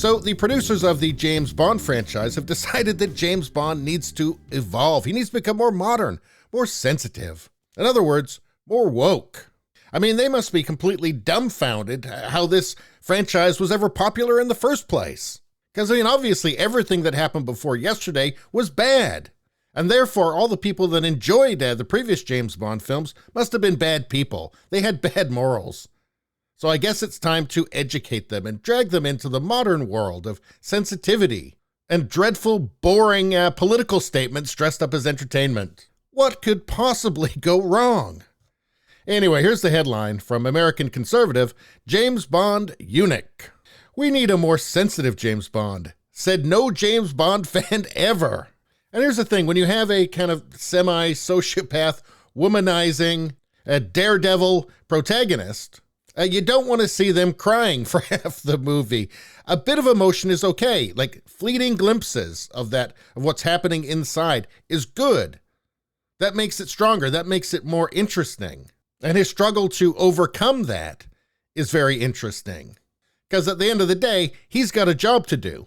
So the producers of the James Bond franchise have decided that James Bond needs to evolve. He needs to become more modern, more sensitive. In other words, more woke. I mean, they must be completely dumbfounded how this franchise was ever popular in the first place. Because, I mean, obviously everything that happened before yesterday was bad. And therefore, all the people that enjoyed the previous James Bond films must have been bad people. They had bad morals. So I guess it's time to educate them and drag them into the modern world of sensitivity and dreadful, boring political statements dressed up as entertainment. What could possibly go wrong? Anyway, here's the headline from American Conservative: James Bond eunuch. We need a more sensitive James Bond, said no James Bond fan ever. And here's the thing, when you have a kind of semi-sociopath, womanizing, daredevil protagonist, you don't want to see them crying for half the movie. A bit of emotion is okay, like fleeting glimpses of what's happening inside is good. That makes it stronger, that makes it more interesting. And his struggle to overcome that is very interesting. Because at the end of the day, he's got a job to do,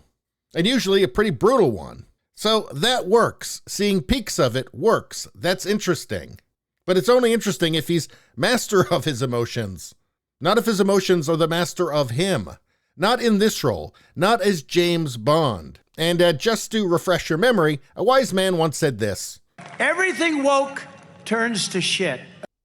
and usually a pretty brutal one. So that works. Seeing peaks of it works. That's interesting. But it's only interesting if he's master of his emotions. Not if his emotions are the master of him. Not in this role. Not as James Bond. And just to refresh your memory, a wise man once said this: everything woke turns to shit.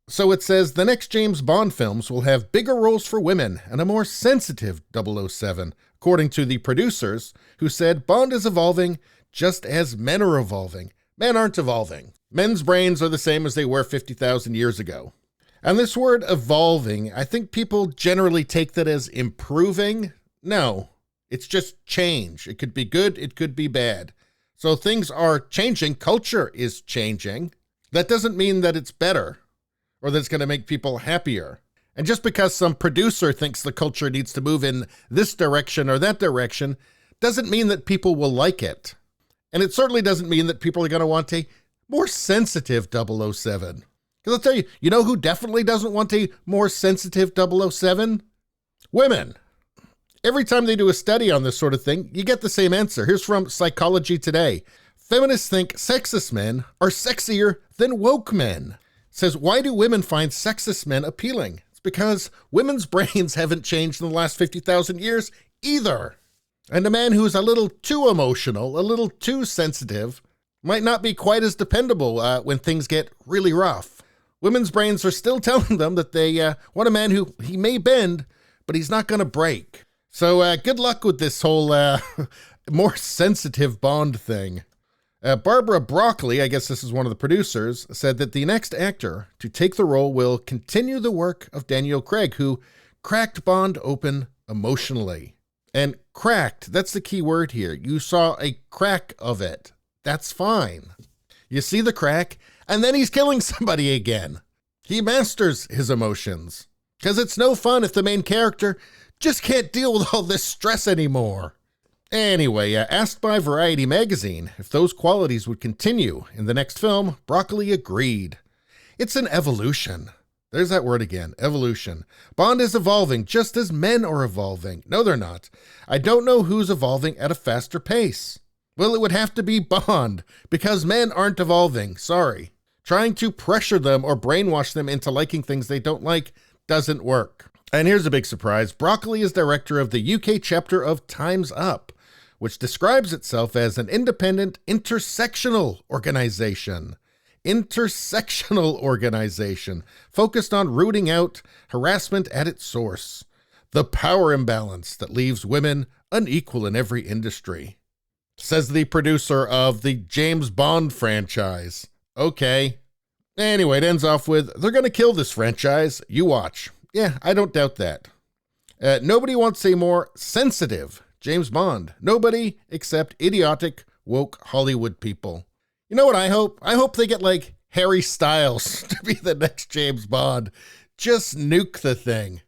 So it says the next James Bond films will have bigger roles for women and a more sensitive 007, according to the producers, who said Bond is evolving just as men are evolving. Men aren't evolving. Men's brains are the same as they were 50,000 years ago. And this word evolving, I think people generally take that as improving. No, it's just change. It could be good, it could be bad. So things are changing. Culture is changing. That doesn't mean that it's better or that it's going to make people happier. And just because some producer thinks the culture needs to move in this direction or that direction doesn't mean that people will like it. And it certainly doesn't mean that people are going to want a more sensitive 007. Because I'll tell you, you know who definitely doesn't want a more sensitive 007? Women. Every time they do a study on this sort of thing, you get the same answer. Here's from Psychology Today. Feminists think sexist men are sexier than woke men. Says, why do women find sexist men appealing? It's because women's brains haven't changed in the last 50,000 years either. And a man who's a little too emotional, a little too sensitive, might not be quite as dependable when things get really rough. Women's brains are still telling them that they want a man who he may bend, but he's not going to break. So good luck with this whole more sensitive Bond thing. Barbara Broccoli, I guess this is one of the producers, said that the next actor to take the role will continue the work of Daniel Craig, who cracked Bond open emotionally. And cracked, that's the key word here. You saw a crack of it. That's fine. You see the crack, and then he's killing somebody again. He masters his emotions. Because it's no fun if the main character just can't deal with all this stress anymore. Anyway, asked by Variety magazine if those qualities would continue in the next film, Broccoli agreed. It's an evolution. There's that word again, evolution. Bond is evolving just as men are evolving. No, they're not. I don't know who's evolving at a faster pace. Well, it would have to be Bond, because men aren't evolving. Sorry. Trying to pressure them or brainwash them into liking things they don't like doesn't work. And here's a big surprise. Broccoli is director of the UK chapter of Time's Up, which describes itself as an independent intersectional organization. Intersectional organization focused on rooting out harassment at its source. The power imbalance that leaves women unequal in every industry. Says the producer of the James Bond franchise. Okay. Anyway, it ends off with, they're going to kill this franchise. You watch. Yeah, I don't doubt that. Nobody wants a more sensitive James Bond. Nobody except idiotic, woke Hollywood people. You know what I hope? I hope they get like Harry Styles to be the next James Bond. Just nuke the thing.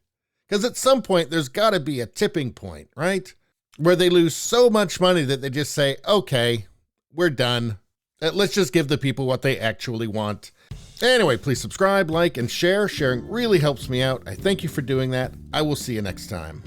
Because at some point, there's got to be a tipping point, right? Where they lose so much money that they just say, okay, we're done. Let's just give the people what they actually want. Anyway, please subscribe, like, and share. Sharing really helps me out. I thank you for doing that. I will see you next time.